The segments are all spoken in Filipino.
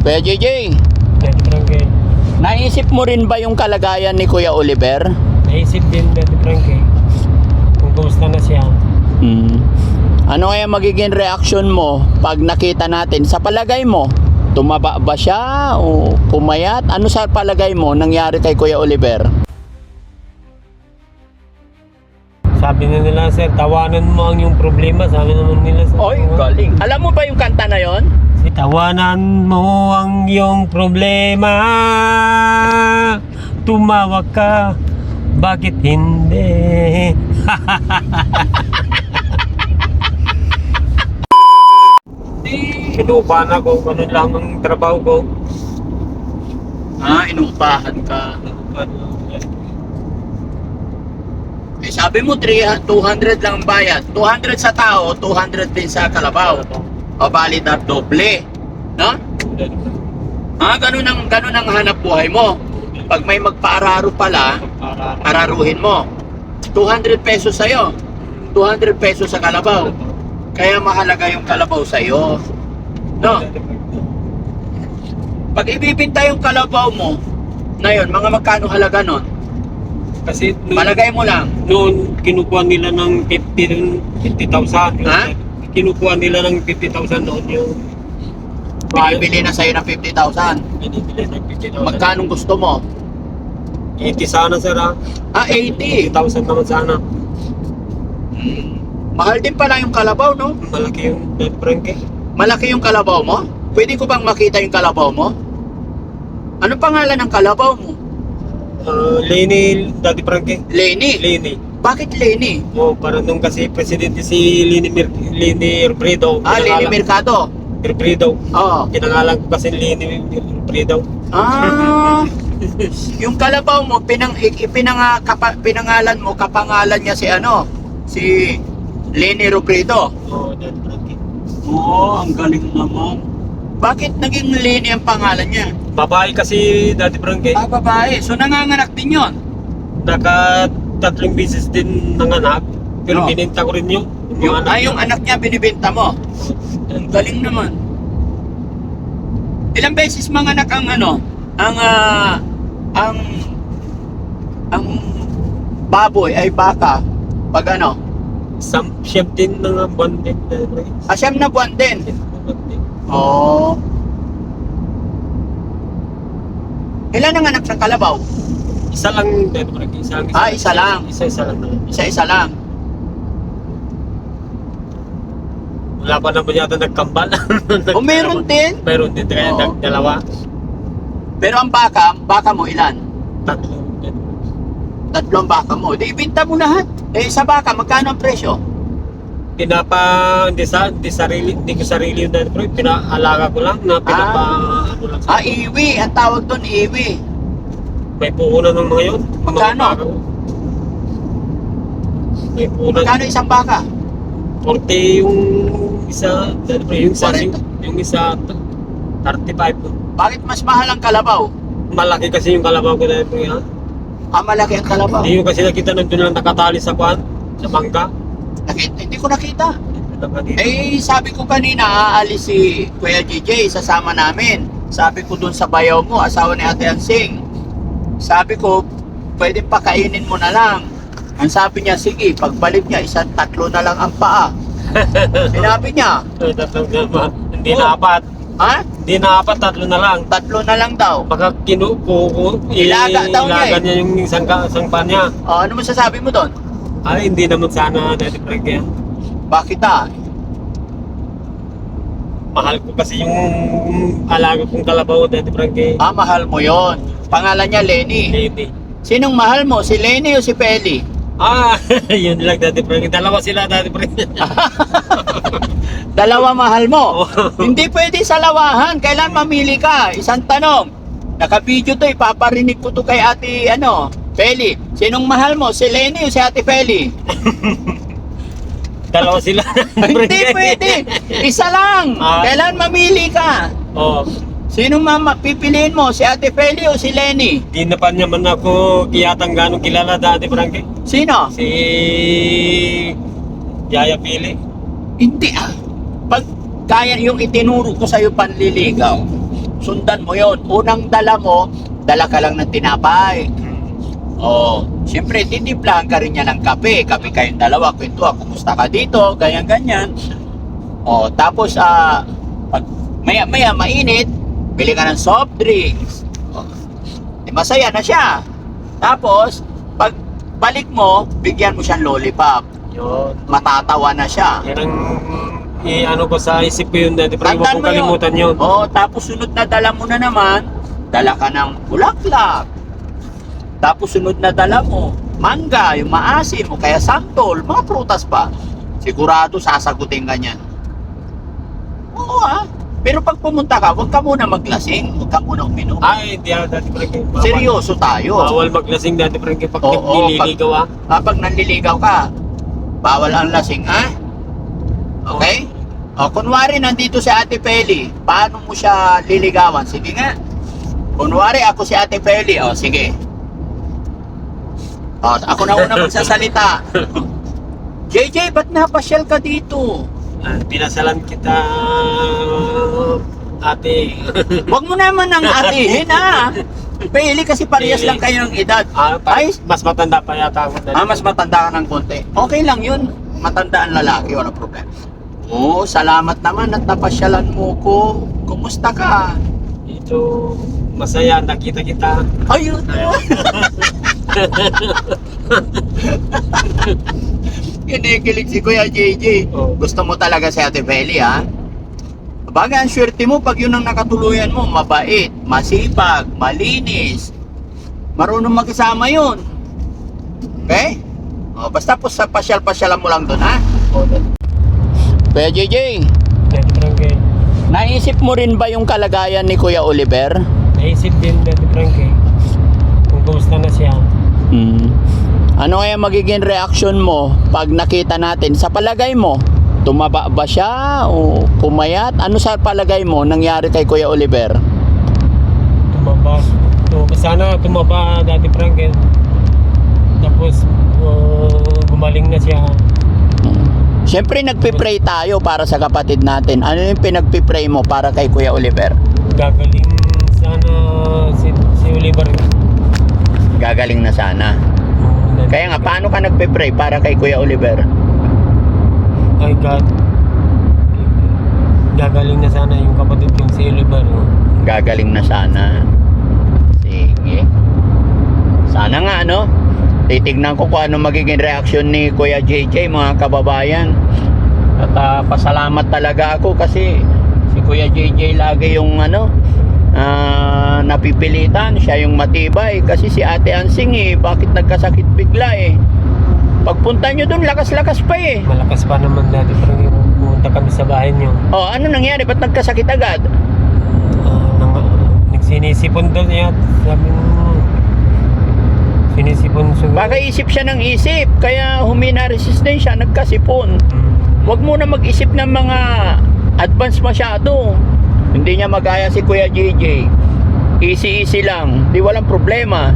Kuya JJ, Daddy Frankie. naisip mo rin ba yung kalagayan ni Kuya Oliver? Naisip din Daddy Frankie kung kumusta na siya. Ano kaya magiging reaction mo pag nakita natin? Sa palagay mo, tumaba ba siya o pumayat? Ano sa palagay mo nangyari kay Kuya Oliver? Sabi na nila, sir, tawanan mo ang yung problema. Sabi naman nila, sir. Oy, galing. Alam mo ba yung kanta na yon? Tawanan mo ang iyong problema. Tumawag ka. Bakit hindi? Inuupahan ako. Ganun lang ang trabaho ko. Inuupahan ka. Eh, sabi mo 200 lang ang bayad. 200 sa tao, 200 din sa kalabaw. O bali na doble. No? Ganun ang hanap buhay mo. Pag may magpaararo pala, araruhin mo. 200 pesos sa'yo. 200 pesos sa kalabaw. Kaya mahalaga yung kalabaw sa'yo. No? Pag ibibinta yung kalabaw mo, na yun, mga magkano halaga nun? Kasi Palagay mo lang. noon kinukuha nila ng 50,000. Ha? Kinukuha nila ng 50,000 noon yung Binibili na sa'yo ng 50,000. binibili ng 50,000. Magkano gusto mo? 80 sana, sir, ha? 80. 80,000 naman sana. Mahal din pala yung kalabaw, no? Malaki yung Daddy Frankie. Malaki yung kalabaw mo? Pwede ko bang makita yung kalabaw mo? Ano pangalan ng kalabaw mo? Lenny, Daddy Frankie. Lenny. Lenny. Bakit Lenny? Para nung kasi presidente si Lenny Robredo. Lenny Mercado. Robredo. Oo. Kinangalan ko kasi Lenny Robredo. Yung kalabaw mo, pinangalan mo, kapangalan niya si Lenny Robredo. Daddy Frankie. Ang galing naman. Bakit naging Lenny ang pangalan niya? Babae kasi Daddy Frankie. Babae. So nanganganak din yon. Tatlong beses din nanganak. Pero Oo. bininta ko rin yung Yung niya. anak niya binibenta mo. Ang galing naman. Ilang beses manganak ang baboy ay baka pag Siyam din ng buwan din. asyam na buwan din. Oh. Ilan ang anak sa kalabaw? Isa lang din. Isa lang. Isa lang. Isa lang. Isa-isa lang. Wala pa naman yata nagkambal. Meron din. Meron din. Kaya Oo. dalawa. Pero ang baka mo ilan? Tatlo. Tatlong baka mo. Di ibenta mo lahat. Sa baka, magkano ang presyo? Hindi ko sarili yun. Pinaalaga ko lang na ano lang. Iwi. Ang tawag doon, iwi. May puhunan ng mga yun. Magkano? Mga baka ko. May puhunan. Magkano isang baka? 40 yung isa. Yung isa 35. Bakit mas mahal ang kalabaw? Malaki kasi yung kalabaw ko dahil po yan. Malaki ang kalabaw. Hindi ko kasi nakita nandun lang nakatali sa kwan. Sa bangka. Hindi ko nakita. Sabi ko kanina, aalis si Kuya JJ, sasama namin. Sabi ko dun sa bayaw mo, asawa ni Ate Ansing. Sabi ko, pwede pakainin mo na lang. Ang sabi niya, sige, pagbalik niya, tatlo na lang ang paa. Sinabi niya. Hindi na apat. Ha? Hindi na apat, tatlo na lang. Tatlo na lang daw. Baka Ilaga daw niya ilaga niya yung isang pa niya. Ano masasabi mo doon? Hindi naman sana Daddy Frankie. Bakit Mahal ko kasi yung alaga kong kalabaw, Daddy Frankie. Mahal mo yon. Pangalan niya Lenny. Lenny. Sinong mahal mo? Si Lenny o si Peli? Yun lang Daddy Frankie. Dalawa sila Daddy Frankie. Dalawa mahal mo. Hindi pwede sa lawahan. Kailan mamili ka? Isang tanong. Naka-video to, ipaparinig ko to kay Ate Peli. Sinong mahal mo? Si Lenny o si Ate Peli? Dalawa sila. Hindi pwede. Isa lang. Kailan mamili ka? Sinong pipiliin mo? Si Ate Peli o si Lenny? Di na pa naman ako kiyatang ganong kilala Daddy Frankie. Sino? Si Yaya Pili. Hindi Pag kaya yung itinuro ko sa'yo panliligaw, sundan mo yon. Unang dala mo, dala ka lang ng tinapay. Siyempre, titimplahan ka rin niya ng kape. Kape kayong dalawa, kwentuhan, kumusta ka dito, ganyan-ganyan. Tapos, pag maya-maya mainit, bili ka ng soft drinks. Masaya na siya. Tapos, pag balik mo, bigyan mo siyang lollipop. Yun. Matatawa na siya. Yan ang ano ko sa isip ko yun dati, pero Tandaan huwag mo kong kalimutan yun. Tapos sunod na dala mo na naman, dala ka ng bulaklak. Tapos sunod na dala mo, mangga, yung maasim, o kaya santol, mga prutas pa. Sigurado sasagutin ka niyan. Oo Pero pag pumunta ka, huwag ka muna maglasing, huwag ka muna uminom. Ay, hindi dati pa rin. Seryoso tayo. Bawal maglasing dati pa rin pag Oo, nililigaw Pag nanliligaw ka, bawal ang lasing, Okay? Kunwari nandito si Ate Peli, paano mo siya liligawan? Sige nga. Kunwari ako si Ate Peli, sige. Ako na una magsasalita. JJ, ba't napasyal ka dito? Pinasalan kita, ate. Huwag mo naman ang atihin, Peli, kasi parehas lang kayo ng edad. Mas matanda pa yata ako. Mas matanda ka ng konti. Okay lang yun. Matanda ang lalaki, wala problema. Salamat naman at napasyalan mo ko. Kumusta ka? Ito, masaya, nakita kita. Ayun. Kinikilig si Kuya JJ. Gusto mo talaga si Ate Peli, Bagay, ang swerte mo pag yun ang nakatuluyan mo. Mabait, masipag, malinis. Marunong makisama yun. Okay? Basta po sa pasyal-pasyalan mo lang doon, Kuya JJ, naisip mo rin ba yung kalagayan ni Kuya Oliver? Naisip din, Daddy Frankie, kung kumusta na siya. Ano kaya magiging reaction mo pag nakita natin? Sa palagay mo, tumaba ba siya o pumayat? Ano sa palagay mo nangyari kay Kuya Oliver? Tumaba. Sana tumaba, Daddy Frankie. Tapos, gumaling na siya. Siyempre nagpipray tayo para sa kapatid natin. Ano yung pinagpipray mo para kay Kuya Oliver? Gagaling sana si Oliver. Gagaling na sana. Kaya nga, paano ka nagpipray para kay Kuya Oliver? Ay God, gagaling na sana yung kapatid kong si Oliver. Gagaling na sana. Sige. Sana nga, titignan ko kung ano magiging reaksyon ni Kuya JJ, mga kababayan. At pasalamat talaga ako kasi si Kuya JJ lagi yung napipilitan. Siya yung matibay kasi si Ate Ansing bakit nagkasakit bigla Pagpunta nyo dun, lakas-lakas pa Malakas pa naman dati, pero pumunta kami sa bahay niyo. Ano nangyari? Ba't nagkasakit agad? Nagsinisipon doon niya. Sabi mo, sinisipon siguro. Baka isip siya ng isip, kaya humina resistensya, nagkasipon. Huwag mo na mag-isip ng mga advance masyado. Hindi niya magaya si Kuya JJ. Easy-easy lang, di walang problema,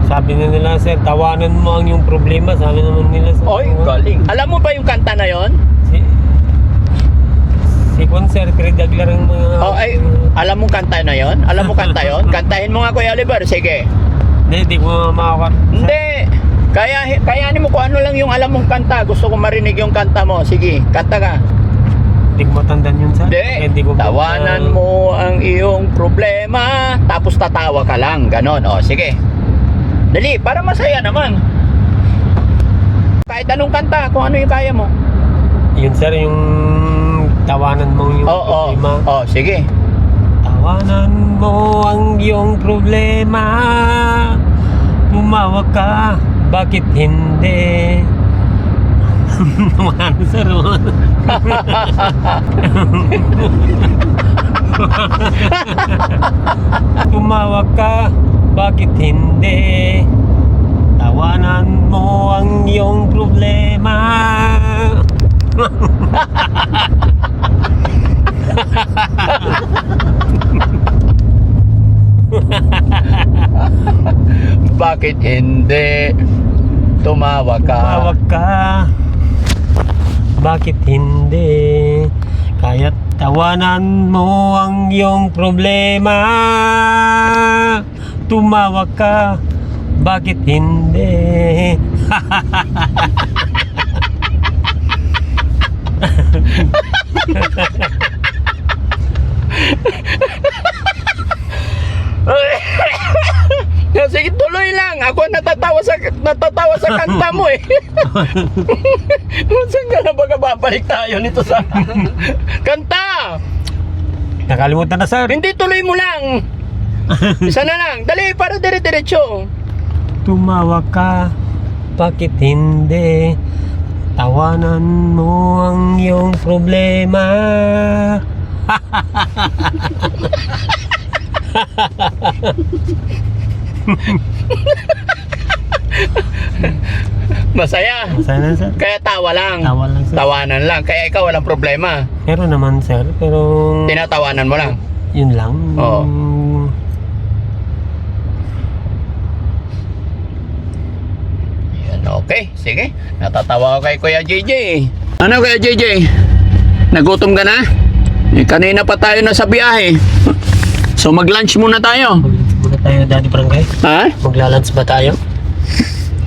Sabi na nila, sir, tawanan mo ang yung problema. Sabi naman nila, sir. Oy, galing. Alam mo ba yung kanta na yon? Si Sir Credag lang mga... alam mo kanta na yon? Alam mo kanta yon? Kantahin mo nga, Kuya Oliver, sige. Hindi ko makakot. Hindi. Kayanin mo kung ano lang yung alam mong kanta. Gusto ko marinig yung kanta mo. Sige, kanta ka. Hindi ko matandaan yun, sir. Hindi. Tawanan mo ang iyong problema, tapos tatawa ka lang. Ganon. Sige. Dali, para masaya naman. Kahit anong kanta, kung ano yung kaya mo. Yun, sir, yung tawanan mo yung problema. Sige. Tawanan mo ang iyong problema. Tumawag ka, bakit hindi? Naman, sir. Tumawag ka, bakit hindi? Tawanan mo ang iyong problema. Bakit hindi? Tumawag ka. Tumawag ka, bakit hindi? Kaya't tawanan mo ang iyong problema. Tumawa ka, bakit hindi? Sige, tuloy lang. Ako natatawa sa kanta mo eh. Saan ka na baga babalik tayo nito sa kanta? Nakalimutan na, sir. Hindi, tuloy mo lang. Isa na lang. Dali, para dire-diretso. Tumawa ka, bakit hindi? Tawanan mo ang iyong problema. Masaya. Sana, sir. Kaya tawa lang. Tawa lang, sir. Tawanan lang. Kaya ikaw walang problema. Meron naman, sir, pero Tinatawanan mo lang. yun lang. Oo. Yan, okay. Sige. Natatawa ako kay Kuya JJ. Ano, Kuya JJ? Nagutom ka na? Eh, kanina pa tayo nasa biyahe. So mag-lunch muna tayo. Muna tayo, Daddy Barangay. Ha? Maglalans ba tayo?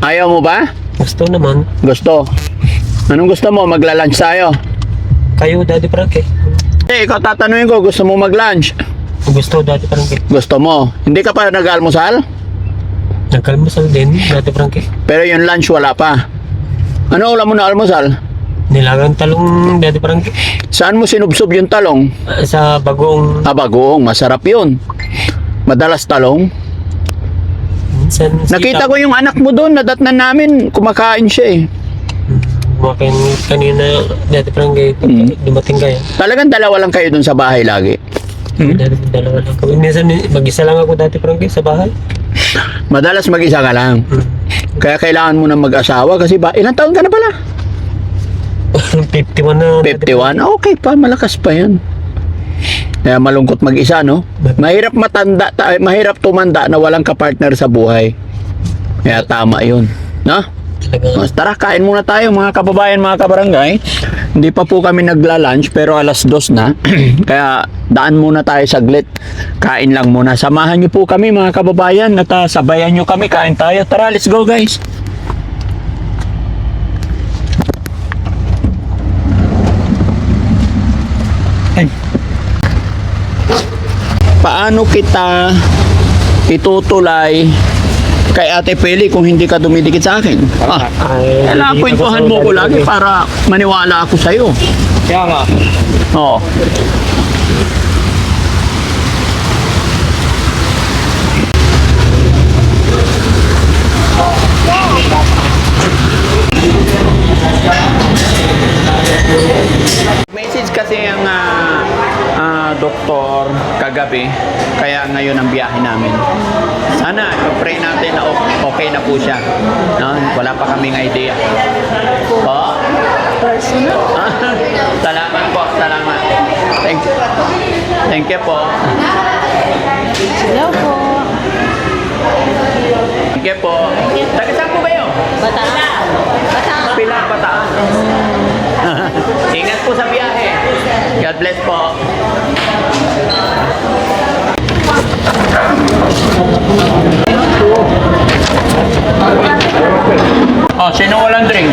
Ayaw mo ba? Gusto naman. Gusto. Anong gusto mo? Magla-lunch tayo. Kayo, Daddy Barangay. Eh, ikaw tatanungin ko, gusto mo mag-lunch? Gusto, Daddy Barangay. Gusto mo. Hindi ka pa nag-almusal? Nagkalmasal din, Daddy Barangay. Pero yung lunch wala pa. Ano ulam mo na almusal? Nilagang talong, Daddy Barangay. Saan mo sinubsob yung talong? Sa bagong Bagoong, masarap yun. Madalas talong. minsan Nakita ko yung anak mo doon, nadatnan namin, kumakain siya eh. Kumakain kanina, Daddy Barangay. Dumating kayo. Talagang dalawa lang kayo doon sa bahay lagi. Dalawa lang kami. Minsan mag-isa lang ako, Daddy Barangay, sa bahay. Madalas mag-isa ka lang. Kaya kailangan mo na mag-asawa kasi ilang taon ka na pala? 51 na. Daddy 51? Okay pa, malakas pa yan. Kaya malungkot mag-isa, no? Mahirap mahirap tumanda na walang kapartner sa buhay. Kaya tama yun. No? Talaga. Mas tara, kain muna tayo mga kababayan, mga kabarangay. Hindi pa po kami nagla-lunch pero alas 2 na. Kaya daan muna tayo saglit. Kain lang muna. Samahan niyo po kami mga kababayan at sabayan niyo kami. Kain tayo. Tara, let's go guys. Ay. Paano kita itutulay kay Ate Peli kung hindi ka dumidikit sa akin? Kailangan kwentuhan mo ko lagi para maniwala ako sa'yo. Kaya nga. Oo. Message kasi ang doktor kagabi, kaya ngayon ang biyahe namin. Sana, pray natin na okay na po siya. No? Wala pa kaming idea. Po? Personal? Salamat po, salamat. Thank you po. Hello po. Thank you po. Taga saan po kayo? Bataan. Bataan. Pila, Bataan. Ingat po sa biyahe. God bless po. Oh, sino walang drink?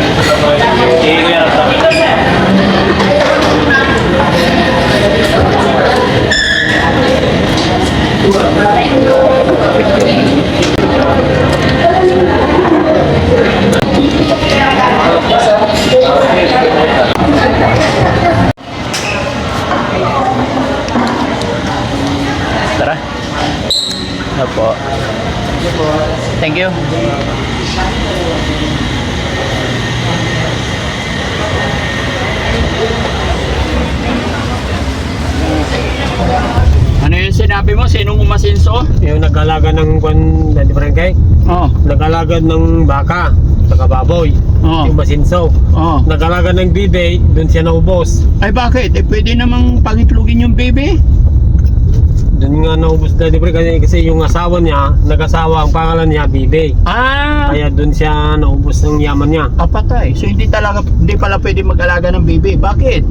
Tara. Opo. Thank you. Ano yung sinabi mo? Sinong umasinso? Yung nag-alaga ng Daddy Barangay. Oh. Nag-alaga ng baka, saka baboy. Oh. Yung masinso. Oh. Nag-alaga ng bibe, doon siya naubos. Ay bakit? Eh pwede namang pangitlugin yung baby. Doon nga naubos Daddy Barangay kasi yung asawa niya, nag-asawa, ang pangalan niya Bibe. Ah, Kaya doon siya naubos ng yaman niya. patay. So hindi pala pwede mag-alaga ng baby. Bakit?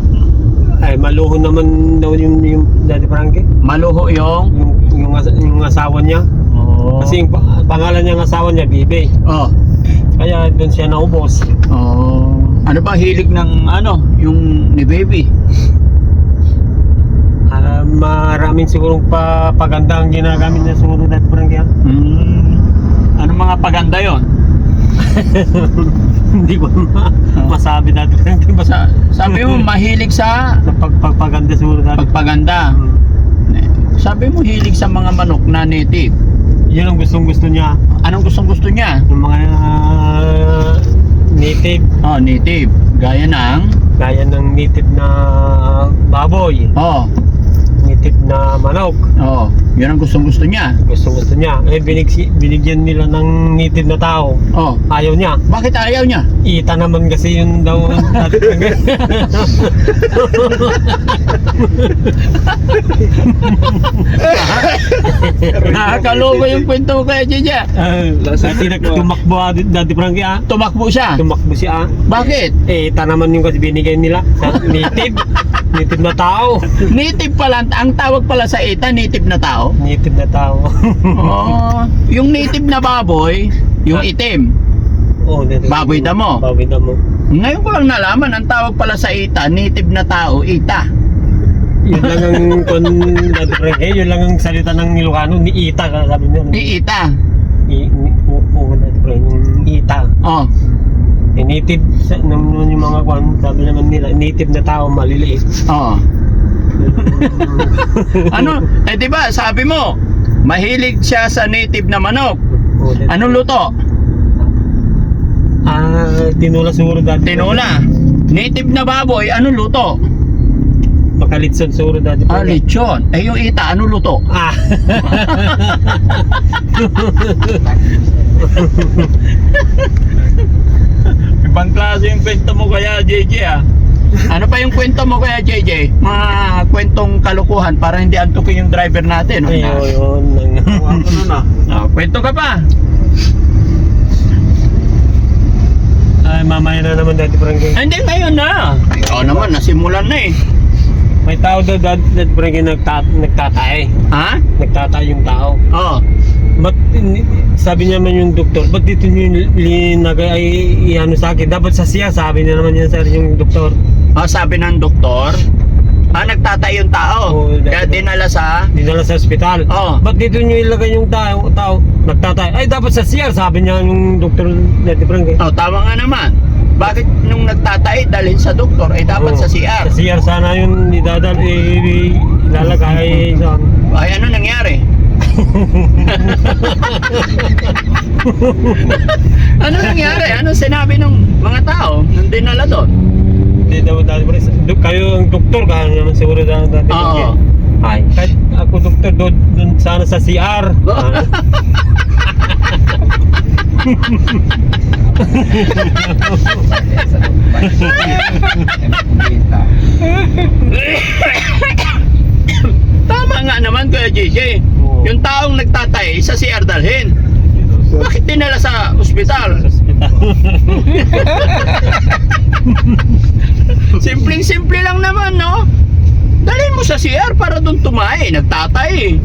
Ay, maluho naman daw yung Daddy Frankie. Maluho yung... Yung asawa niya. Oh. Kasi yung pangalan niya ng asawa niya, Bibe. Oh. Kaya doon siya naubos. Oh. Ano ba hilig ng ano, yung ni baby? Maraming sigurong paganda ang ginagamit niya siguro Daddy Frankie. Ano mga paganda yon? Hindi ko masabi Daddy Frankie. Basta Sabi mo mahilig sa pagpaganda siguro Daddy. pagpaganda. Sabi mo hilig sa mga manok na native. Yun ang gustong-gusto niya. Anong gustong-gusto niya? Yung mga native, Oh, native. Gaya ng gaya ng native na baboy, oh, native na manok. oh, 'yun ang gustong-gusto niya. Gustong-gusto niya. Eh binigyan nila ng native na tao. Oh, Ayaw niya. bakit ayaw niya? Ita naman kasi yun daw. Nakakaloka yung kwento ko kaya Jeje. Dati tumakbo Daddy Frankie ah. Tumakbo siya. Tumakbo siya ah. Bakit? Eh, ita naman yung kasi binigay nila sa native. Native na tao. Native pala, ang tawag pala sa ita, native na tao. Native na tao. Oh, yung native na baboy, yung itim. Oh, native. Baboy damo. Baboy damo. Ngayon ko lang nalaman, ang tawag pala sa ita, native na tao, ita. Yun lang ang Daddy Frankie, yun lang ang salita ng Ilocano, ni Ita ka sabi niya. Iita. Oo, Daddy Frankie, yung Ita. Oh. Eh, native, naman yung mga kwan, sabi naman nila, native na tao, maliliit. Oh. Ano? Eh di ba sabi mo, mahilig siya sa native na manok. Oh, Anong luto? Tinula siguro dati. Tinola. Native na baboy, anong luto? Makalitson siguro dati. Lechon. Eh yung ita, anong luto? Ibang klase yung kwento mo kaya, JJ ah. Ano pa yung kwento mo kaya, JJ? Mga kwentong kalukuhan para hindi antukin yung driver natin. No? Ayun, Kwento ka pa. Ay, mamaya na naman Daddy Frankie. Hindi, ngayon na. Ikaw naman, nasimulan na eh. May tao daw Daddy Frankie nagtatay. Ha? Nagtatay yung tao. Oo. Ba't, sabi niya naman yung doktor, ba't dito niyo linagay ay ano sa akin? Dapat sa siya, sabi niya naman yan sir yung doktor. Sabi ng doktor, nagtatay yung tao. Oo, Kaya dinala sa... Dinala sa ospital. Oo. Ba't dito niyo ilagay yung tao nagtatay? Ay, dapat sa siya, sabi niya yung doktor Daddy Frankie. Tama nga naman. Bakit nung nagtatay, dalhin sa doktor, ay dapat sa CR? Sa CR sana yun idadal, ilalagay sa... Ay, ano nangyari? Ano nangyari? Ano sinabi ng mga tao nung dinala doon? Hindi daw Daddy Frankie. Kayo ang doktor, kaya naman siguro Daddy Frankie. Oo. Ay, kahit ako doktor doon sana sa CR. Tama nga naman Kuya JJ. Oo. Yung taong nagtatay sa CR dalhin. Bakit dinala sa ospital? Simpleng-simple lang naman, no? Dalhin mo sa CR para doon tumae. Nagtatay.